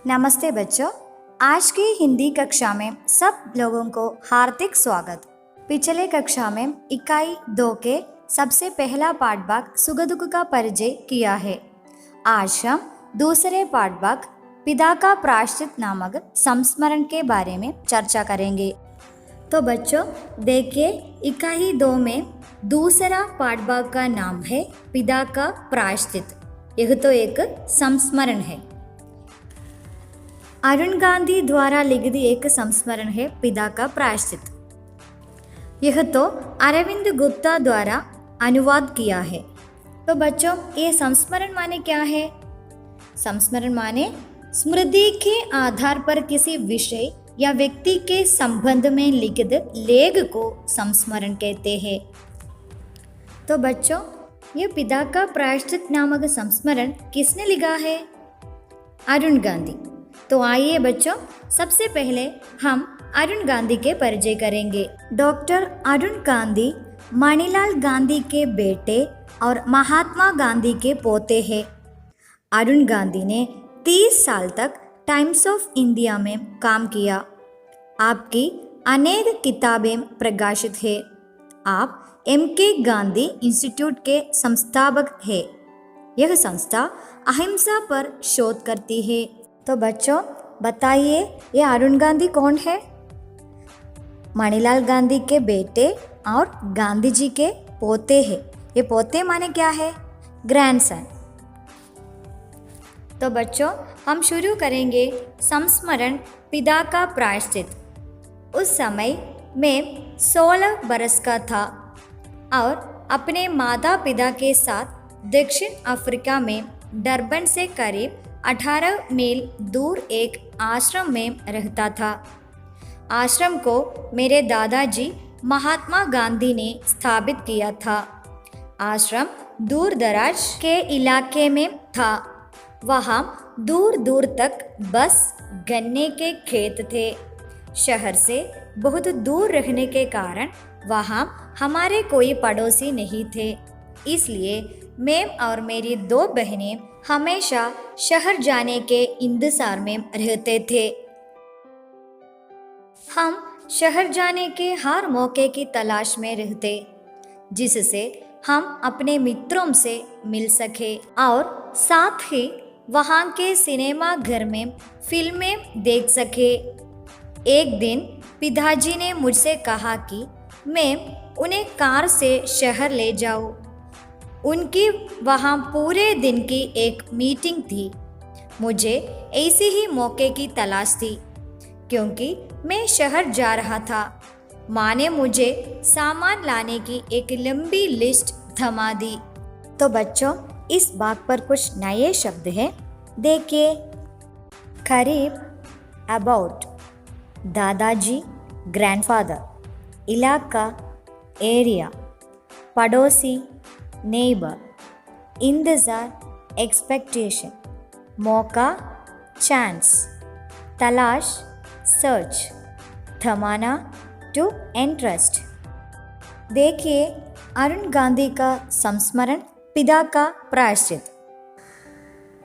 नमस्ते बच्चों। आज की हिंदी कक्षा में सब लोगों को हार्दिक स्वागत। पिछले कक्षा में इकाई 2 के सबसे पहला पाठभाग सुख दुख का परिचय किया है। आज हम दूसरे पाठभाग पिता का प्रायश्चित नामक संस्मरण के बारे में चर्चा करेंगे। तो बच्चों देखिए, इकाई 2 में दूसरा पाठभाग का नाम है पिता का प्रायश्चित। यह तो एक संस्मरण है। अरुण गांधी द्वारा लिखित एक संस्मरण है पिता का प्रायश्चित। यह तो अरविंद गुप्ता द्वारा अनुवाद किया है। तो बच्चों ये संस्मरण माने क्या है? संस्मरण माने स्मृति के आधार पर किसी विषय या व्यक्ति के संबंध में लिखित लेख को संस्मरण कहते हैं। तो बच्चों ये पिता का प्रायश्चित नामक संस्मरण किसने लिखा है? अरुण गांधी। तो आइए बच्चों, सबसे पहले हम अरुण गांधी के परिचय करेंगे। डॉक्टर अरुण गांधी मणिलाल गांधी के बेटे और महात्मा गांधी के पोते हैं। अरुण गांधी ने 30 साल तक टाइम्स ऑफ इंडिया में काम किया। आपकी अनेक किताबें प्रकाशित हैं। आप M.K. गांधी इंस्टीट्यूट के संस्थापक हैं। यह संस्था अहिंसा पर शोध करती है। तो बच्चों बताइए, ये अरुण गांधी कौन है? मणिलाल गांधी के बेटे और गांधी जी के पोते हैं। ये पोते माने क्या है? ग्रैंडसन। तो बच्चों हम शुरू करेंगे संस्मरण पिता का प्रायश्चित। उस समय मैं 16 बरस का था और अपने माता पिता के साथ दक्षिण अफ्रीका में डरबन से करीब 18 मील दूर एक आश्रम में रहता था। आश्रम को मेरे दादाजी महात्मा गांधी ने स्थापित किया था। आश्रम दूर दराज के इलाके में था। वहाँ दूर दूर तक बस गन्ने के खेत थे। शहर से बहुत दूर रहने के कारण वहाँ हमारे कोई पड़ोसी नहीं थे। इसलिए मैं और मेरी 2 बहनें हमेशा शहर जाने के इंतजार में रहते थे। हम शहर जाने के हर मौके की तलाश में रहते, जिससे हम अपने मित्रों से मिल सके और साथ ही वहाँ के सिनेमा घर में फिल्में देख सके। एक दिन पिताजी ने मुझसे कहा कि मैं उन्हें कार से शहर ले जाऊं। उनकी वहाँ पूरे दिन की एक मीटिंग थी। मुझे ऐसे ही मौके की तलाश थी क्योंकि मैं शहर जा रहा था। माँ ने मुझे सामान लाने की एक लंबी लिस्ट थमा दी। तो बच्चों इस बात पर कुछ नए शब्द हैं, देखिए। करीब, अबाउट, दादाजी ग्रैंडफादर, इलाका एरिया, पड़ोसी नेबर, इंतजार एक्सपेक्टेशन, मौका चांस, तलाश सर्च, थमाना टू इंटरेस्ट। देखिए अरुण गांधी का संस्मरण पिता का प्रायश्चित।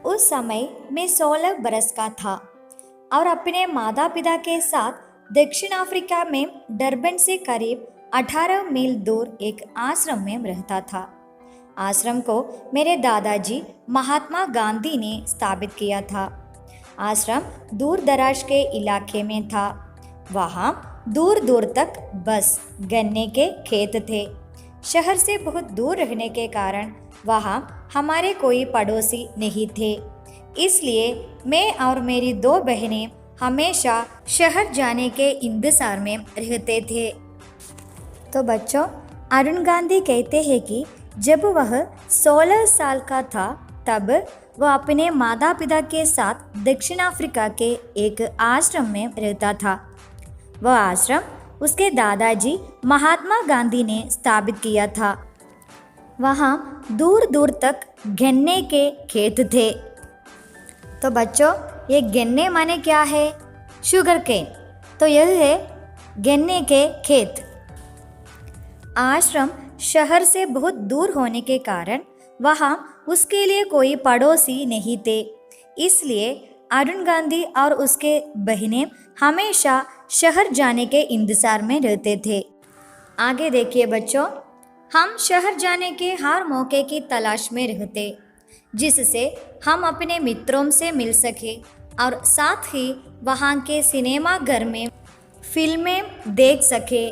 उस समय मैं 16 बरस का था और अपने माता पिता के साथ दक्षिण अफ्रीका में डरबन से करीब 18 मील दूर एक आश्रम में रहता था। आश्रम को मेरे दादाजी महात्मा गांधी ने स्थापित किया था। आश्रम दूर दराज के इलाके में था। वहाँ दूर दूर तक बस गन्ने के खेत थे। शहर से बहुत दूर रहने के कारण वहाँ हमारे कोई पड़ोसी नहीं थे। इसलिए मैं और मेरी 2 बहनें हमेशा शहर जाने के इंतजार में रहते थे। तो बच्चों अरुण गांधी कहते हैं कि जब वह 16 साल का था तब वह अपने माता पिता के साथ दक्षिण अफ्रीका के एक आश्रम में रहता था। वह आश्रम उसके दादाजी महात्मा गांधी ने स्थापित किया था। वहाँ दूर दूर तक गन्ने के खेत थे। तो बच्चों ये गन्ने माने क्या है? Sugar cane. तो यह है गन्ने के खेत। आश्रम शहर से बहुत दूर होने के कारण वहाँ उसके लिए कोई पड़ोसी नहीं थे। इसलिए अरुण गांधी और उसके बहनें हमेशा शहर जाने के इंतजार में रहते थे। आगे देखिए बच्चों, हम शहर जाने के हर मौके की तलाश में रहते, जिससे हम अपने मित्रों से मिल सके और साथ ही वहाँ के सिनेमा घर में फिल्में देख सके।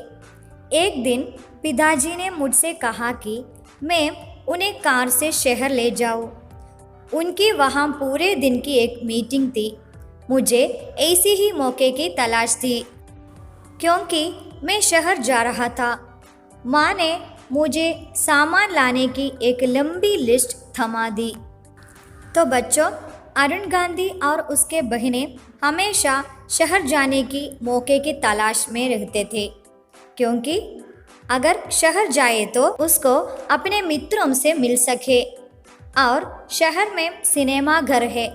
एक दिन पिताजी ने मुझसे कहा कि मैं उन्हें कार से शहर ले जाऊं। उनकी वहाँ पूरे दिन की एक मीटिंग थी। मुझे ऐसी ही मौके की तलाश थी क्योंकि मैं शहर जा रहा था। माँ ने मुझे सामान लाने की एक लंबी लिस्ट थमा दी। तो बच्चों, अरुण गांधी और उसके बहनें हमेशा शहर जाने की मौके की तलाश में रहते थे, क्योंकि अगर शहर जाए तो उसको अपने मित्रों से मिल सके और शहर में सिनेमा घर है,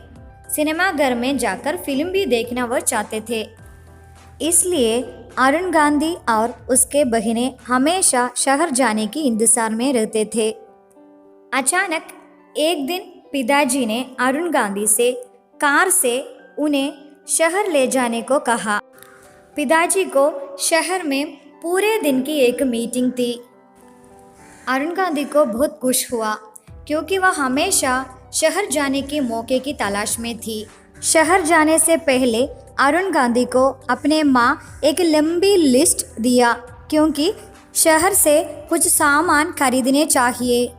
सिनेमा घर में जाकर फिल्म भी देखना वो चाहते थे। इसलिए अरुण गांधी और उसके बहनें हमेशा शहर जाने की इंतजार में रहते थे। अचानक एक दिन पिताजी ने अरुण गांधी से कार से उन्हें शहर ले जाने को कहा। पिताजी को शहर में पूरे दिन की एक मीटिंग थी। अरुण गांधी को बहुत खुश हुआ क्योंकि वह हमेशा शहर जाने के मौके की तलाश में थी। शहर जाने से पहले अरुण गांधी को अपने माँ एक लंबी लिस्ट दिया क्योंकि शहर से कुछ सामान खरीदने चाहिए।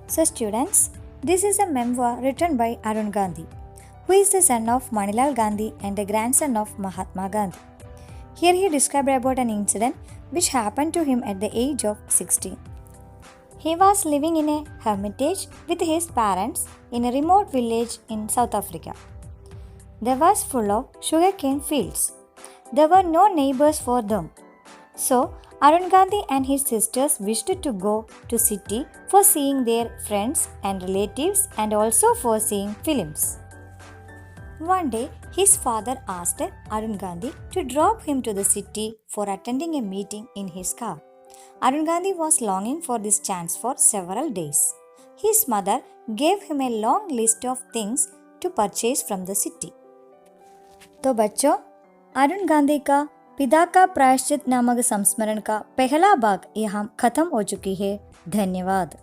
So students, this is a memoir written by Arun Gandhi, who is the son of Manilal Gandhi and a grandson of Mahatma Gandhi. Here he described about an incident which happened to him at the age of 16. He was living in a hermitage with his parents in a remote village in South Africa. There was full of sugarcane fields. There were no neighbors for them. So, Arun Gandhi and his sisters wished to go to city for seeing their friends and relatives and also for seeing films. One day, his father asked Arun Gandhi to drop him to the city for attending a meeting in his car. Arun Gandhi was longing for this chance for several days. His mother gave him a long list of things to purchase from the city. तो बच्चों, अरुण गांधी का पिता का प्रायश्चित नामक संस्मरण का पहला भाग यहाँ खत्म हो चुकी है। धन्यवाद।